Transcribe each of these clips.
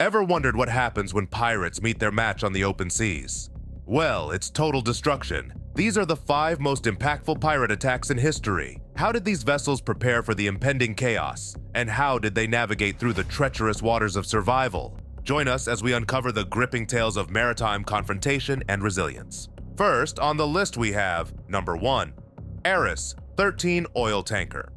Ever wondered what happens when pirates meet their match on the open seas? Well, it's total destruction. These are the 5 most impactful pirate attacks in history. How did these vessels prepare for the impending chaos? And how did they navigate through the treacherous waters of survival? Join us as we uncover the gripping tales of maritime confrontation and resilience. First, on the list we have, number 1, Ares 13 oil tanker.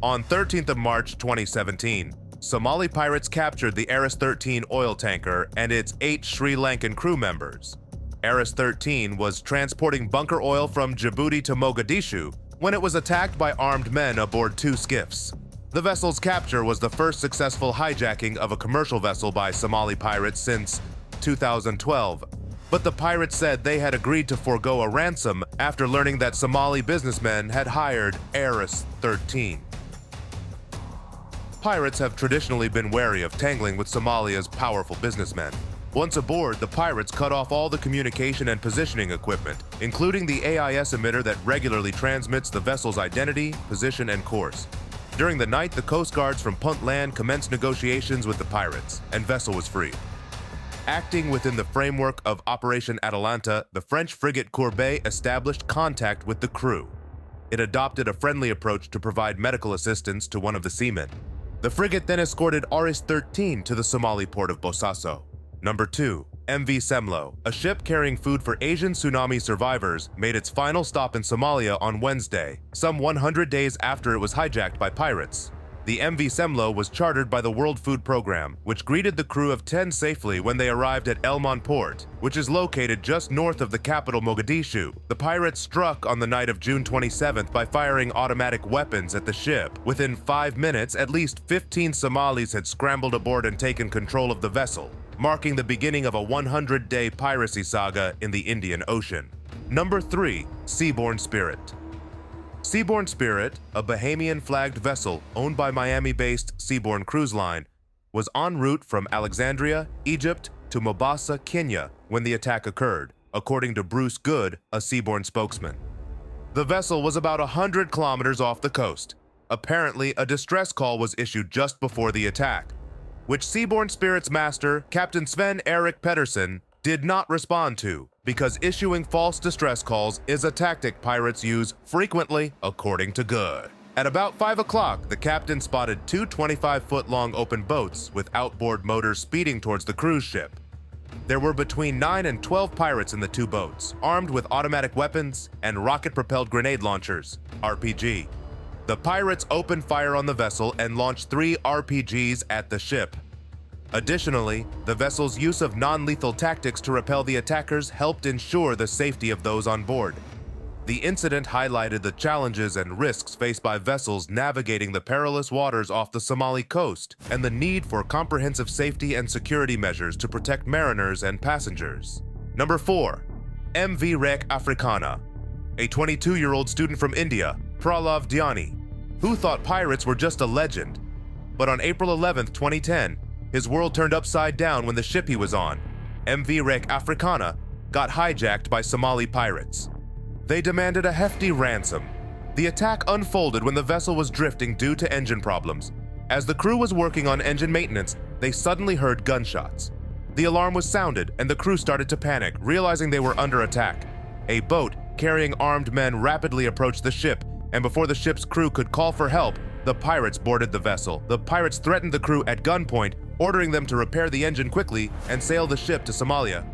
On 13th of March 2017, Somali pirates captured the Ares 13 oil tanker and its 8 Sri Lankan crew members. Ares 13 was transporting bunker oil from Djibouti to Mogadishu when it was attacked by armed men aboard 2 skiffs. The vessel's capture was the first successful hijacking of a commercial vessel by Somali pirates since 2012, but the pirates said they had agreed to forego a ransom after learning that Somali businessmen had hired Ares 13. Pirates have traditionally been wary of tangling with Somalia's powerful businessmen. Once aboard, the pirates cut off all the communication and positioning equipment, including the AIS emitter that regularly transmits the vessel's identity, position, and course. During the night, the Coast Guards from Puntland commenced negotiations with the pirates, and vessel was free. Acting within the framework of Operation Atalanta, the French frigate Courbet established contact with the crew. It adopted a friendly approach to provide medical assistance to one of the seamen. The frigate then escorted Ares 13 to the Somali port of Bosaso. Number 2, MV Semo, a ship carrying food for Asian tsunami survivors, made its final stop in Somalia on Wednesday, some 100 days after it was hijacked by pirates. The MV Semo was chartered by the World Food Program, which greeted the crew of 10 safely when they arrived at Elmon Port, which is located just north of the capital Mogadishu. The pirates struck on the night of June 27th by firing automatic weapons at the ship. Within 5 minutes, at least 15 Somalis had scrambled aboard and taken control of the vessel, marking the beginning of a 100-day piracy saga in the Indian Ocean. Number 3, Seaborn Spirit. Seaborn Spirit, a Bahamian-flagged vessel owned by Miami-based Seaborn Cruise Line, was en route from Alexandria, Egypt, to Mombasa, Kenya when the attack occurred, according to Bruce Good, a Seaborn spokesman. The vessel was about 100 kilometers off the coast. Apparently, a distress call was issued just before the attack, which Seaborn Spirit's master, Captain Sven Erik Pedersen, did not respond to, because issuing false distress calls is a tactic pirates use frequently, according to Good. At about 5 o'clock, the captain spotted 2 25-foot-long open boats with outboard motors speeding towards the cruise ship. There were between 9 and 12 pirates in the 2 boats, armed with automatic weapons and rocket-propelled grenade launchers, RPG. The pirates opened fire on the vessel and launched 3 RPGs at the ship. Additionally, the vessel's use of non-lethal tactics to repel the attackers helped ensure the safety of those on board. The incident highlighted the challenges and risks faced by vessels navigating the perilous waters off the Somali coast, and the need for comprehensive safety and security measures to protect mariners and passengers. Number 4, MV Africana. A 22-year-old student from India, Pralav Dhyani, who thought pirates were just a legend. But on April 11, 2010, his world turned upside down when the ship he was on, MV Africana, got hijacked by Somali pirates. They demanded a hefty ransom. The attack unfolded when the vessel was drifting due to engine problems. As the crew was working on engine maintenance, they suddenly heard gunshots. The alarm was sounded and the crew started to panic, realizing they were under attack. A boat carrying armed men rapidly approached the ship, and before the ship's crew could call for help, the pirates boarded the vessel. The pirates threatened the crew at gunpoint, ordering them to repair the engine quickly and sail the ship to Somalia.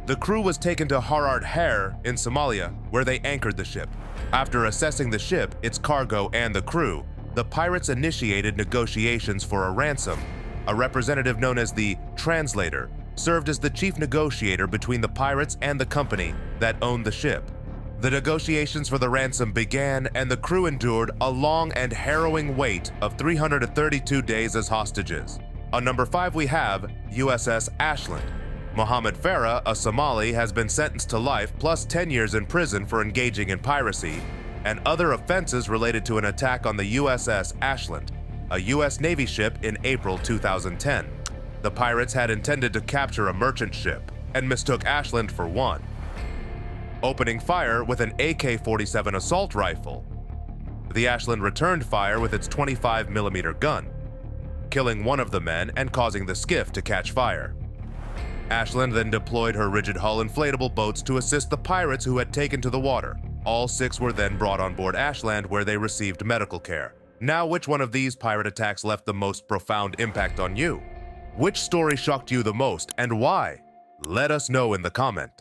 The crew was taken to Harart Hair in Somalia, where they anchored the ship. After assessing the ship, its cargo, and the crew, the pirates initiated negotiations for a ransom. A representative known as the translator served as the chief negotiator between the pirates and the company that owned the ship. The negotiations for the ransom began, and the crew endured a long and harrowing wait of 332 days as hostages. On number 5 we have USS Ashland. Mohammed Farah, a Somali, has been sentenced to life plus 10 years in prison for engaging in piracy and other offenses related to an attack on the USS Ashland, a U.S. Navy ship in April 2010. The pirates had intended to capture a merchant ship and mistook Ashland for one, opening fire with an AK-47 assault rifle. The Ashland returned fire with its 25mm gun. killing one of the men and causing the skiff to catch fire. Ashland then deployed her rigid hull inflatable boats to assist the pirates who had taken to the water. All 6 were then brought on board Ashland, where they received medical care. Now, which one of these pirate attacks left the most profound impact on you? Which story shocked you the most and why? Let us know in the comment.